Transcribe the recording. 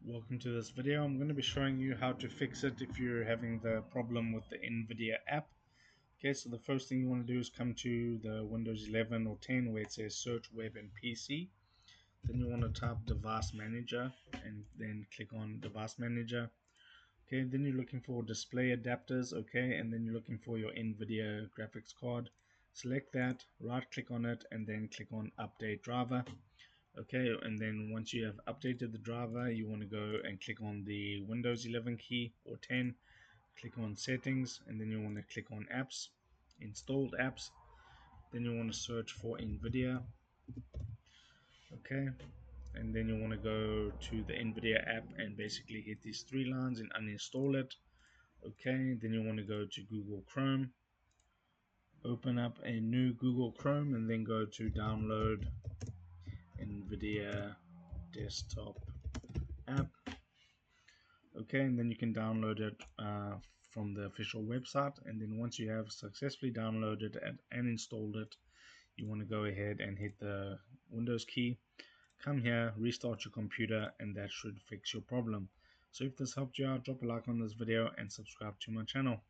Welcome to this video. I'm going to be showing you how to fix it if you're having the problem with the Nvidia app. Okay, so the first thing you want to do is come to the Windows 11 or 10 where it says search web and PC. Then you want to type device manager and then click on device manager. Okay, then you're looking for display adapters, okay, and then you're looking for your Nvidia graphics card. Select that, right click on it, and then click on update driver. Okay, and then once you have updated the driver, you want to go and click on the Windows 11 key or 10, click on settings, and then you want to click on apps, installed apps. Then you want to search for Nvidia. Okay, and then you want to go to the Nvidia app and basically hit these three lines and uninstall it. Okay, then you want to go to Google Chrome, open up a new Google Chrome, and then go to download Nvidia desktop app. Okay, and then you can download it from the official website. And then once you have successfully downloaded it and installed it, you want to go ahead and hit the Windows key, come here, restart your computer, and that should fix your problem. So if this helped you out, drop a like on this video and subscribe to my channel.